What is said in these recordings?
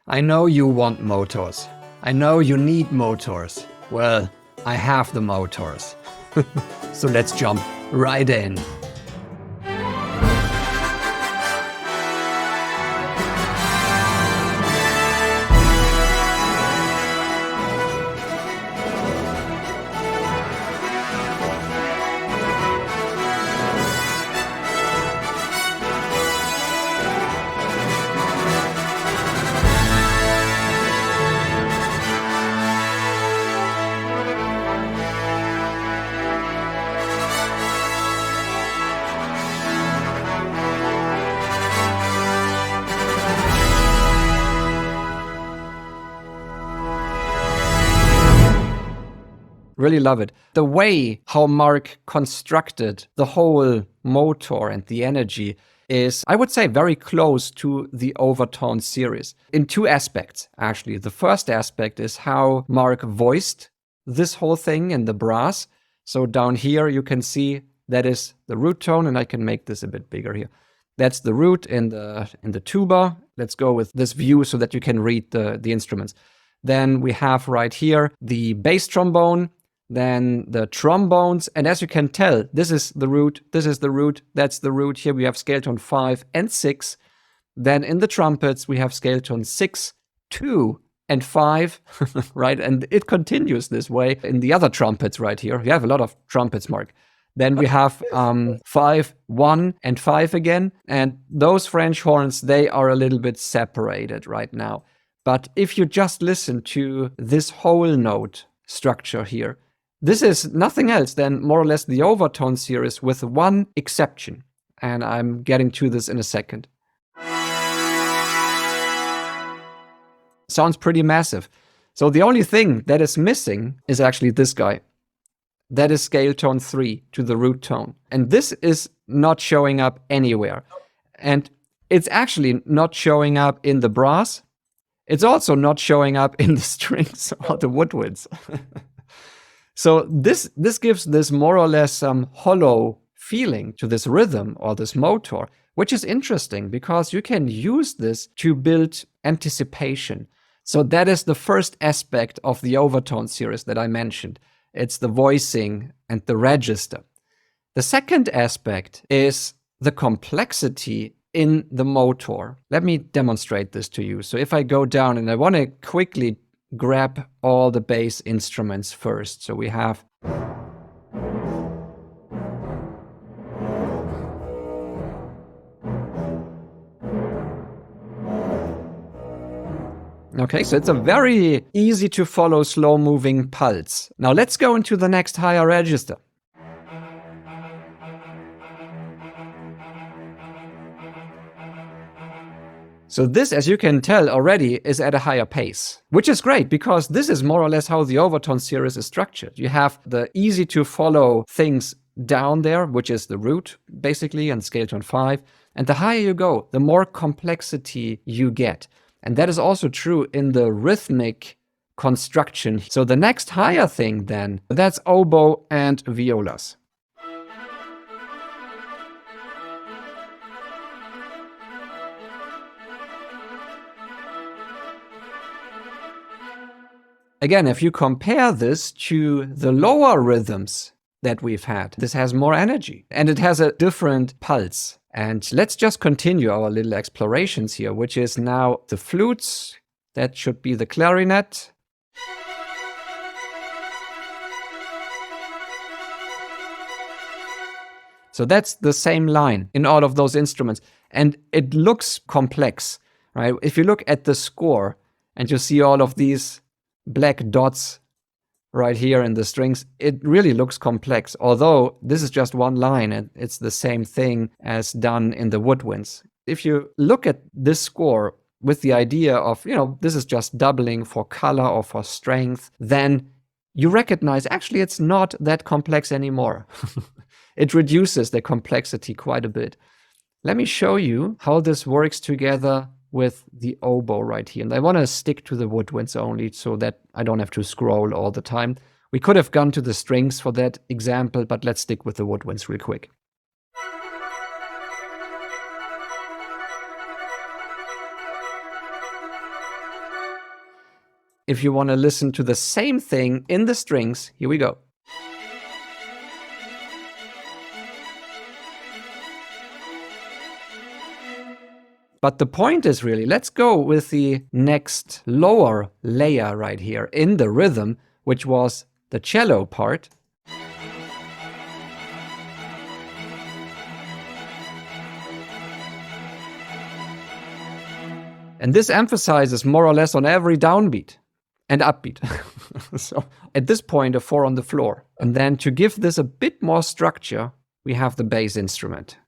I know you want motors. I know you need motors. Well, I have the motors. So let's jump right in. Really love it. The way how Mark constructed the whole motor and the energy is, I would say, very close to the Overtone series in two aspects, actually. The first aspect is how Mark voiced this whole thing in the brass. So down here, you can see that is the root tone, and I can make this a bit bigger here. That's the root in the tuba. Let's go with this view so that you can read the instruments. Then we have right here the bass trombone, then the trombones, and as you can tell, this is the root, this is the root, that's the root. Here we have scale tone 5 and 6. Then in the trumpets, we have scale tone 6, 2, and 5, right? And it continues this way in the other trumpets right here. We have a lot of trumpets, Mark. Then we have 5, 1, and 5 again. And those French horns, they are a little bit separated right now. But if you just listen to this whole note structure here, this is nothing else than more or less the Overtone series with one exception. And I'm getting to this in a second. Sounds pretty massive. So the only thing that is missing is actually this guy. That is scale tone 3 to the root tone. And this is not showing up anywhere. And it's actually not showing up in the brass. It's also not showing up in the strings or the woodwinds. So this gives this more or less hollow feeling to this rhythm or this motor, which is interesting because you can use this to build anticipation. So that is the first aspect of the Overtone series that I mentioned. It's the voicing and the register. The second aspect is the complexity in the motor. Let me demonstrate this to you. So if I go down and I want to quickly grab all the bass instruments first. So we have okay, so it's a very easy to follow slow moving pulse. Now let's go into the next higher register. So this, as you can tell already, is at a higher pace, which is great because this is more or less how the Overtone series is structured. You have the easy to follow things down there, which is the root basically, and scale tone 5. And the higher you go, the more complexity you get. And that is also true in the rhythmic construction. So the next higher thing then, that's oboe and violas. Again, if you compare this to the lower rhythms that we've had, this has more energy and it has a different pulse. And let's just continue our little explorations here, which is now the flutes. That should be the clarinet. So that's the same line in all of those instruments. And it looks complex, right? If you look at the score and you see all of these black dots right here in the strings, it really looks complex, although this is just one line and it's the same thing as done in the woodwinds. If you look at this score with the idea of, this is just doubling for color or for strength, then you recognize actually it's not that complex anymore. It reduces the complexity quite a bit. Let me show you how this works together with the oboe right here. And I want to stick to the woodwinds only so that I don't have to scroll all the time. We could have gone to the strings for that example, but let's stick with the woodwinds real quick. If you want to listen to the same thing in the strings, here we go. But the point is really, let's go with the next lower layer right here in the rhythm, which was the cello part. And this emphasizes more or less on every downbeat and upbeat. So at this point, a 4 on the floor. And then to give this a bit more structure, we have the bass instrument.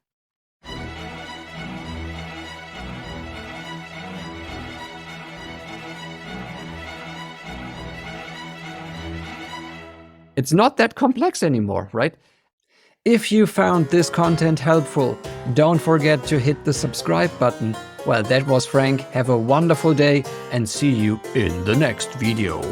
It's not that complex anymore, right? If you found this content helpful, don't forget to hit the subscribe button. Well, that was Frank. Have a wonderful day and see you in the next video.